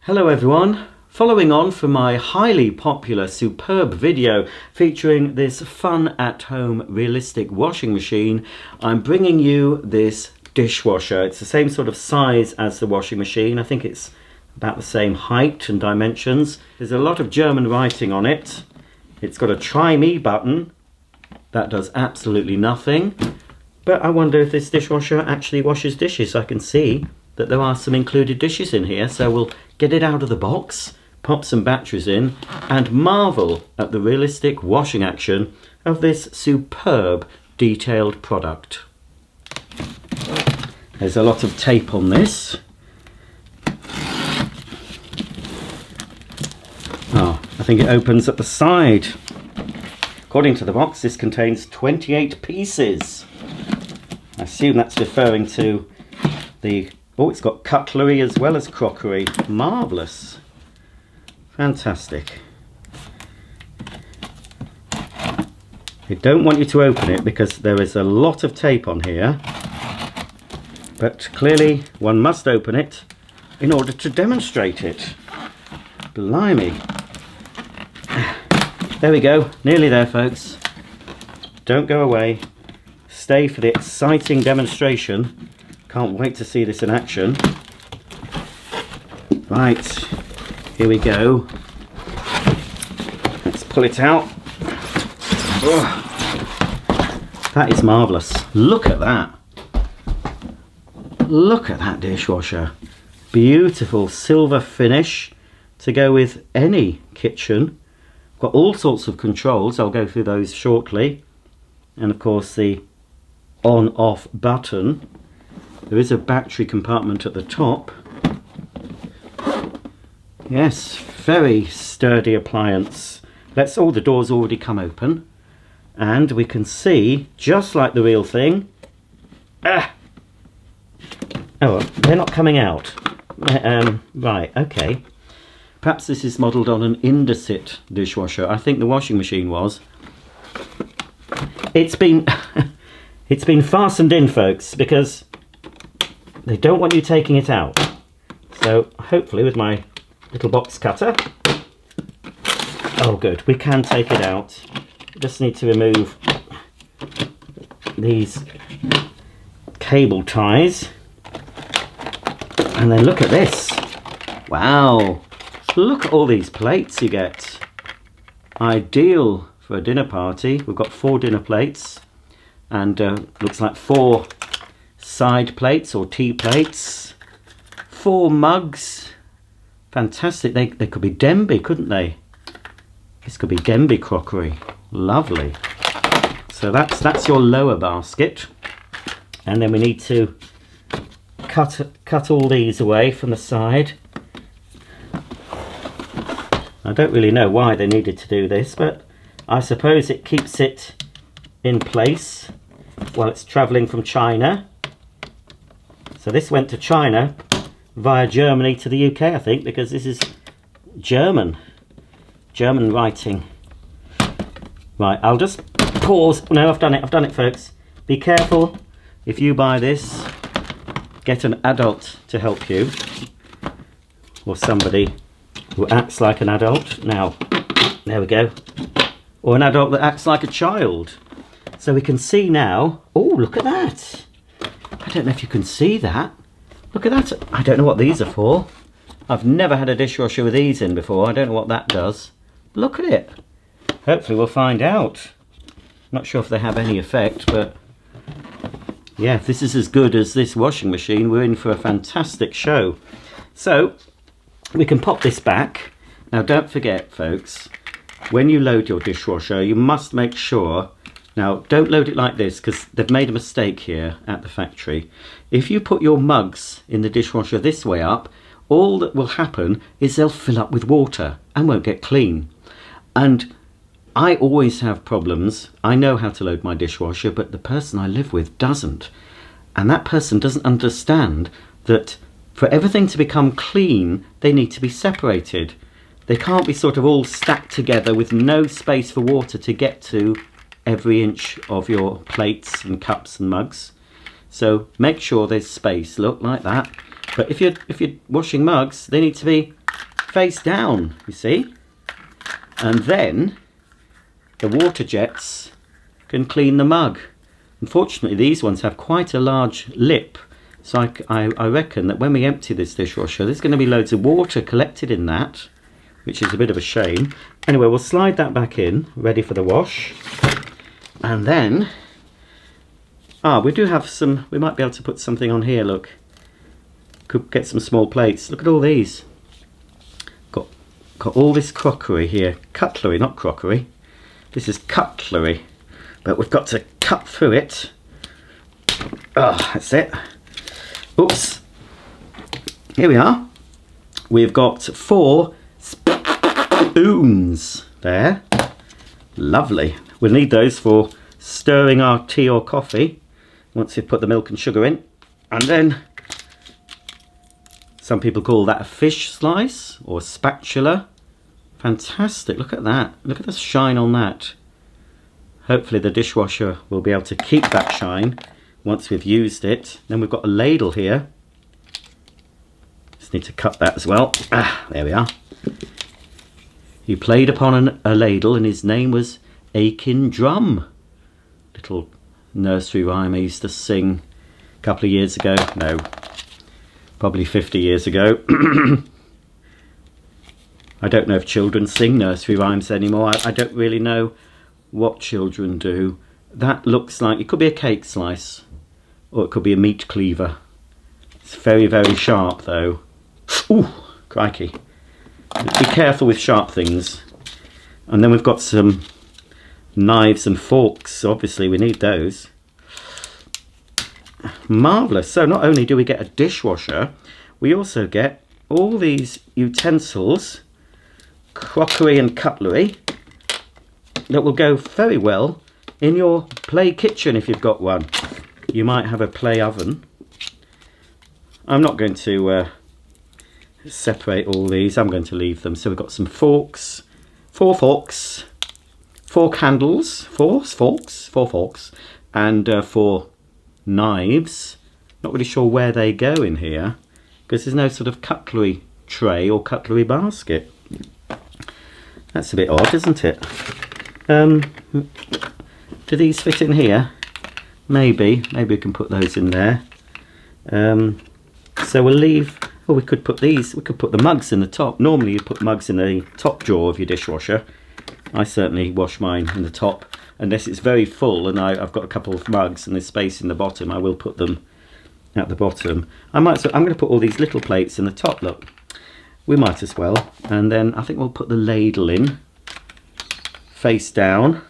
Hello everyone, following on from my highly popular superb video featuring this fun at home realistic washing machine, I'm bringing you this dishwasher. It's the same sort of size as the washing machine. I think it's about the same height and dimensions. There's a lot of German writing on it. It's got a try me button that does absolutely nothing, but I wonder if this dishwasher actually washes dishes. I can see that there are some included dishes in here, so we'll get it out of the box, pop some batteries in, and marvel at the realistic washing action of this superb detailed product. There's a lot of tape on this. Oh, I think it opens at the side. According to the box, this contains 28 pieces. I assume that's referring to the... Oh, it's got cutlery as well as crockery. Marvellous. Fantastic. I don't want you to open it because there is a lot of tape on here. But clearly one must open it in order to demonstrate it. Blimey. There we go. Nearly there, folks. Don't go away. Stay for the exciting demonstration. Can't wait to see this in action. Right, here we go. Let's pull it out. Oh, that is marvellous. Look at that. Look at that dishwasher. Beautiful silver finish to go with any kitchen. Got all sorts of controls. I'll go through those shortly. And of course the on-off button. There is a battery compartment at the top. Yes, very sturdy appliance. All the doors already come open. And we can see, just like the real thing... Oh, they're not coming out. Right, okay. Perhaps this is modelled on an Indesit dishwasher. I think the washing machine was. It's been... it's been fastened in, folks, because... they don't want you taking it out. So hopefully with my little box cutter. Oh good, we can take it out. Just need to remove these cable ties. And then look at this. Wow. Look at all these plates you get. Ideal for a dinner party. We've got 4 dinner plates. And looks like 4 side plates or tea plates, 4 mugs. Fantastic. They could be Denby, couldn't they? This could be Denby crockery. Lovely. So that's your lower basket, and then we need to cut all these away from the side. I don't really know why they needed to do this, but I suppose it keeps it in place while it's travelling from China. So this went to China via Germany to the UK, I think, because this is German writing. Right, I'll just pause. No, I've done it, folks. Be careful if you buy this. Get an adult to help you, or somebody who acts like an adult. Now, there we go. Or an adult that acts like a child. So we can see now. Oh, look at that. I don't know if you can see that. Look at that. I don't know what these are for. I've never had a dishwasher with these in before. I don't know what that does. Look at it. Hopefully we'll find out. Not sure if they have any effect, but yeah, if this is as good as this washing machine, we're in for a fantastic show. So we can pop this back. Now don't forget, folks, when you load your dishwasher, you must make sure... Now, don't load it like this because they've made a mistake here at the factory. If you put your mugs in the dishwasher this way up, all that will happen is they'll fill up with water and won't get clean. And I always have problems. I know how to load my dishwasher, but the person I live with doesn't. And that person doesn't understand that for everything to become clean, they need to be separated. They can't be sort of all stacked together with no space for water to get to every inch of your plates and cups and mugs. So make sure there's space. Look like that. But if you're washing mugs, they need to be face down, you see. And then the water jets can clean the mug. Unfortunately, these ones have quite a large lip, so I reckon that when we empty this dishwasher, there's going to be loads of water collected in that, which is a bit of a shame. Anyway, we'll slide that back in, ready for the wash. And then, we do have some, we might be able to put something on here, look. Could get some small plates. Look at all these. Got all this crockery here. Cutlery, not crockery. This is cutlery. But we've got to cut through it. Oh, that's it. Oops. Here we are. We've got 4 spoons there. Lovely. We'll need those for stirring our tea or coffee once you've put the milk and sugar in. And then some people call that a fish slice or a spatula. Fantastic. Look at that. Look at the shine on that. Hopefully the dishwasher will be able to keep that shine once we've used it. Then we've got a ladle here. Just need to cut that as well. There we are. He played upon a ladle and his name was Aching Drum. Little nursery rhyme I used to sing a couple of years ago. No, probably 50 years ago. I don't know if children sing nursery rhymes anymore. I don't really know what children do. That looks like, it could be a cake slice or it could be a meat cleaver. It's very, very sharp though. Ooh, crikey. Be careful with sharp things. And then we've got some knives and forks. Obviously we need those. Marvellous. So not only do we get a dishwasher, we also get all these utensils, crockery and cutlery, that will go very well in your play kitchen if you've got one. You might have a play oven. I'm not going to separate all these. I'm going to leave them. So we've got some forks, 4 forks, 4 handles, 4 forks, and 4 knives. Not really sure where they go in here because there's no sort of cutlery tray or cutlery basket. That's a bit odd, isn't it? Do these fit in here? Maybe we can put those in there. So we'll leave, we could put these, we could put the mugs in the top. Normally you put mugs in the top drawer of your dishwasher. I certainly wash mine in the top. Unless it's very full and I've got a couple of mugs and there's space in the bottom, I will put them at the bottom. I'm going to put all these little plates in the top, look. We might as well. And then I think we'll put the ladle in, face down.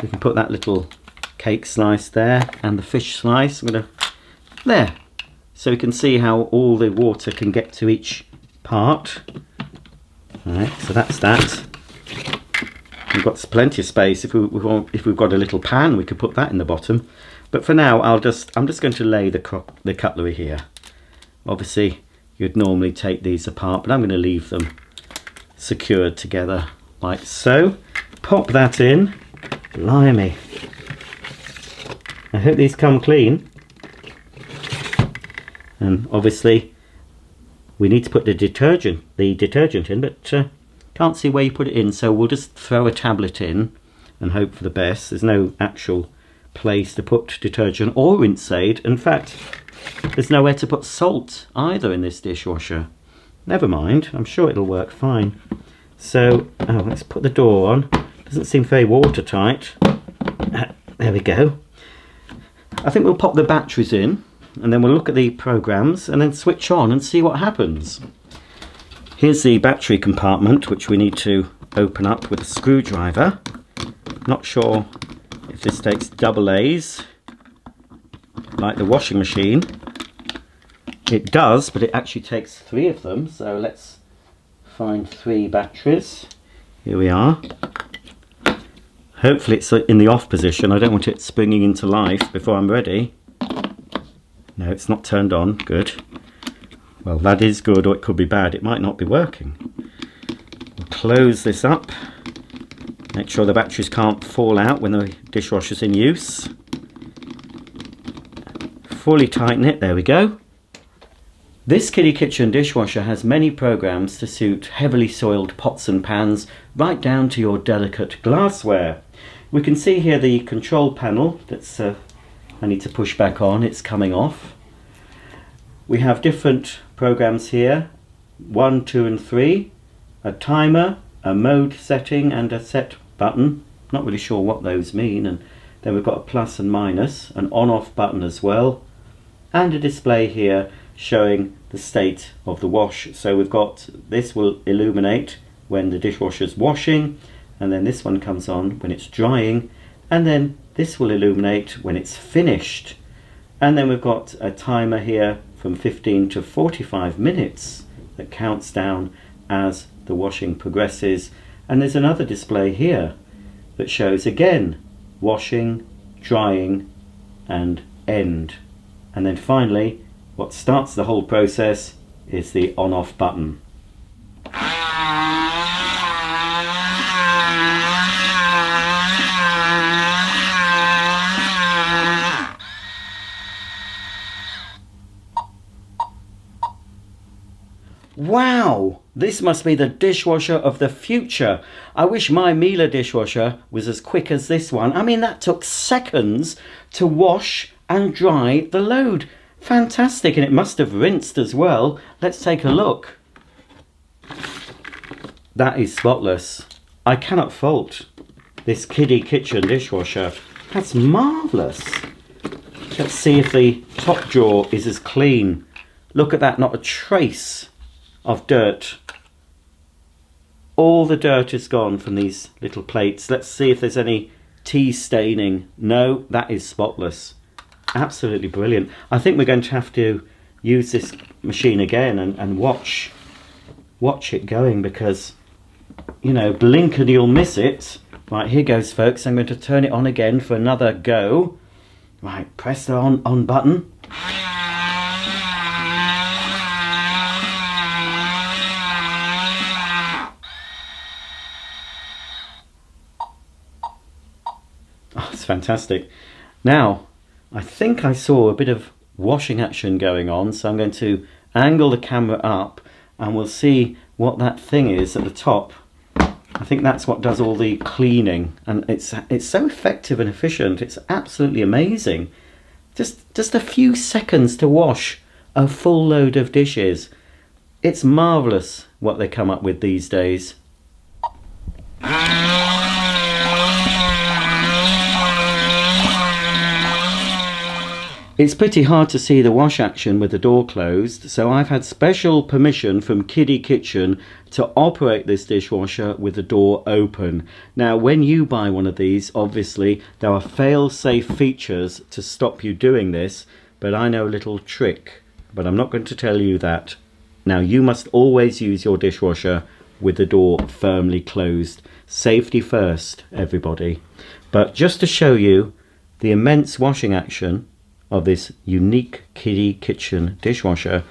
We can put that little cake slice there and the fish slice. There. So we can see how all the water can get to each part. Alright, so that's that. We've got plenty of space. If we've got a little pan, we could put that in the bottom. But for now, I'm just going to lay the cutlery here. Obviously, you'd normally take these apart, but I'm going to leave them secured together like so. Pop that in. Blimey. I hope these come clean. And obviously, we need to put the detergent in, but can't see where you put it in, so we'll just throw a tablet in and hope for the best. There's no actual place to put detergent or rinse aid. In fact, there's nowhere to put salt either in this dishwasher. Never mind, I'm sure it'll work fine. So, let's put the door on. Doesn't seem very watertight. There we go. I think we'll pop the batteries in and then we'll look at the programs and then switch on and see what happens. Here's the battery compartment, which we need to open up with a screwdriver. Not sure if this takes double A's, like the washing machine. It does, but it actually takes 3 of them. So let's find 3 batteries. Here we are. Hopefully it's in the off position. I don't want it springing into life before I'm ready. No, it's not turned on. Good. Well, that is good, or it could be bad. It might not be working. We'll close this up. Make sure the batteries can't fall out when the dishwasher's in use. Fully tighten it. There we go. This Kiddie Kitchen dishwasher has many programs to suit heavily soiled pots and pans, right down to your delicate glassware. We can see here the control panel that's I need to push back on, it's coming off. We have different programs here, 1, 2 and 3, a timer, a mode setting and a set button. Not really sure what those mean. And then we've got a plus and minus, an on-off button as well, and a display here showing the state of the wash. So we've got, this will illuminate when the dishwasher's washing, and then this one comes on when it's drying, and then this will illuminate when it's finished. And then we've got a timer here from 15 to 45 minutes that counts down as the washing progresses. And there's another display here that shows again washing, drying and end. And then finally what starts the whole process is the on-off button. Wow, this must be the dishwasher of the future. I wish my Miele dishwasher was as quick as this one. I mean, that took seconds to wash and dry the load. Fantastic, and it must have rinsed as well. Let's take a look. That is spotless. I cannot fault this Kiddie Kitchen dishwasher. That's marvellous. Let's see if the top drawer is as clean. Look at that, not a trace of dirt. All the dirt is gone from these little plates. Let's see if there's any tea staining. No, that is spotless. Absolutely brilliant. I think we're going to have to use this machine again and watch it going, because, you know, blink and you'll miss it. Right, here goes, folks. I'm going to turn it on again for another go. Right, press the on button. Oh, it's fantastic. Now, I think I saw a bit of washing action going on, so I'm going to angle the camera up and we'll see what that thing is at the top. I think that's what does all the cleaning, and it's so effective and efficient. It's absolutely amazing. Just a few seconds to wash a full load of dishes. It's marvellous what they come up with these days. It's pretty hard to see the wash action with the door closed, so I've had special permission from Kiddie Kitchen to operate this dishwasher with the door open. Now, when you buy one of these, obviously there are fail-safe features to stop you doing this, but I know a little trick, but I'm not going to tell you that. Now, you must always use your dishwasher with the door firmly closed. Safety first, everybody. But just to show you the immense washing action of this unique Kiddie Kitchen dishwasher,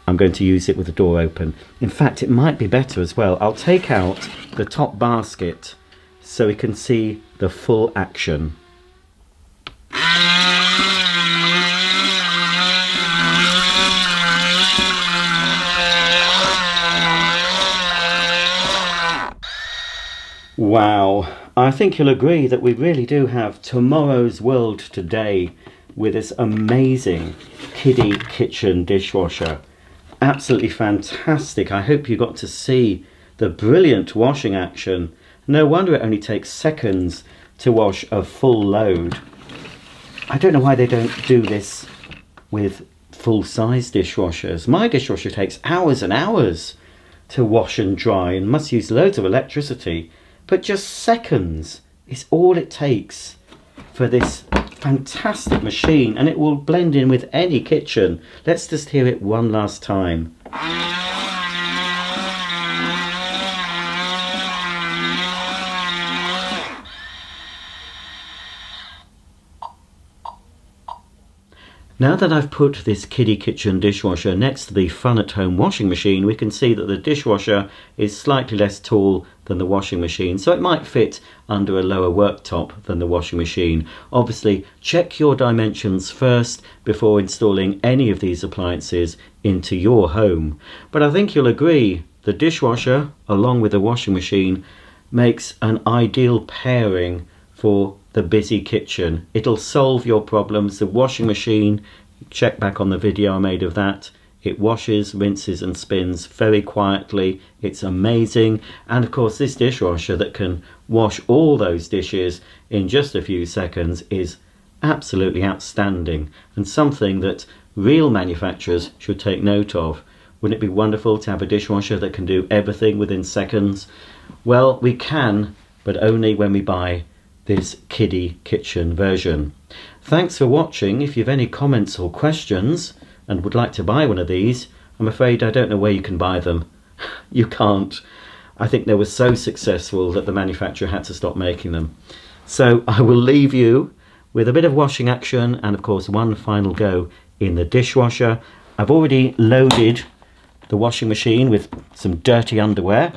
I'm going to use it with the door open. In fact, it might be better as well. I'll take out the top basket so we can see the full action. Wow, I think you'll agree that we really do have tomorrow's world today with this amazing Kiddie Kitchen dishwasher. Absolutely fantastic. I hope you got to see the brilliant washing action. No wonder it only takes seconds to wash a full load. I don't know why they don't do this with full-size dishwashers. My dishwasher takes hours and hours to wash and dry and must use loads of electricity, but just seconds is all it takes for this fantastic machine, and it will blend in with any kitchen. Let's just hear it one last time. Now that I've put this Kiddie Kitchen dishwasher next to the Fun at Home washing machine, we can see that the dishwasher is slightly less tall than the washing machine, so it might fit under a lower worktop than the washing machine. Obviously, check your dimensions first before installing any of these appliances into your home. But I think you'll agree the dishwasher along with the washing machine makes an ideal pairing for the busy kitchen. It'll solve your problems. The washing machine, check back on the video I made of that, it washes, rinses and spins very quietly. It's amazing. And of course this dishwasher that can wash all those dishes in just a few seconds is absolutely outstanding, and something that real manufacturers should take note of. Wouldn't it be wonderful to have a dishwasher that can do everything within seconds? Well, we can, but only when we buy this Kiddie kitchen version. Thanks for watching. If you have any comments or questions and would like to buy one of these, I'm afraid I don't know where you can buy them. You can't. I think they were so successful that the manufacturer had to stop making them. So I will leave you with a bit of washing action and of course one final go in the dishwasher. I've already loaded the washing machine with some dirty underwear.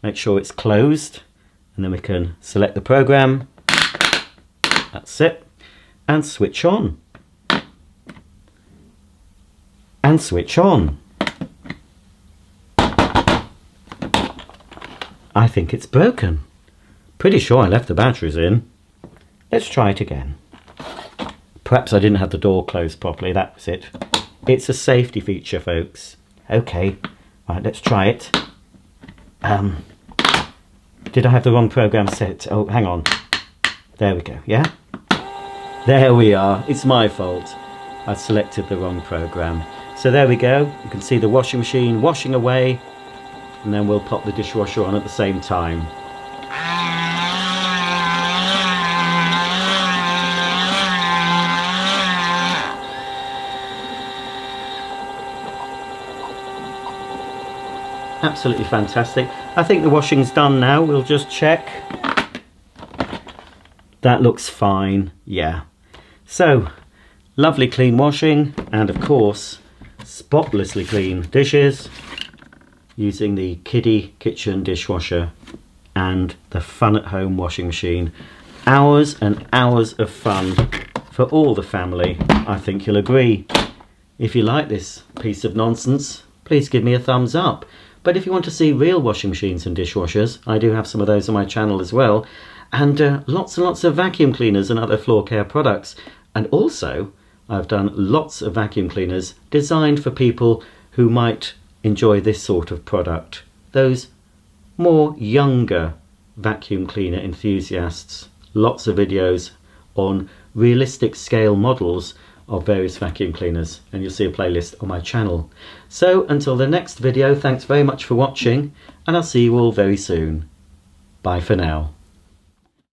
Make sure it's closed, and then we can select the program. That's it. And switch on. And switch on. I think it's broken. Pretty sure I left the batteries in. Let's try it again. Perhaps I didn't have the door closed properly, that was it. It's a safety feature, folks. Okay, right, let's try it. Did I have the wrong program set? Oh, hang on. There we go, yeah? There we are, it's my fault. I selected the wrong program. So there we go, you can see the washing machine washing away, and then we'll pop the dishwasher on at the same time. Absolutely fantastic. I think the washing's done now. We'll just check. That looks fine, yeah. So, lovely clean washing, and of course, spotlessly clean dishes using the Kiddie kitchen dishwasher and the Fun at Home washing machine. Hours and hours of fun for all the family. I think you'll agree. If you like this piece of nonsense, please give me a thumbs up. But if you want to see real washing machines and dishwashers, I do have some of those on my channel as well. And lots of vacuum cleaners and other floor care products. And also, I've done lots of vacuum cleaners designed for people who might enjoy this sort of product. Those more younger vacuum cleaner enthusiasts. Lots of videos on realistic scale models of various vacuum cleaners, and you'll see a playlist on my channel. So until the next video, thanks very much for watching, and I'll see you all very soon. Bye for now.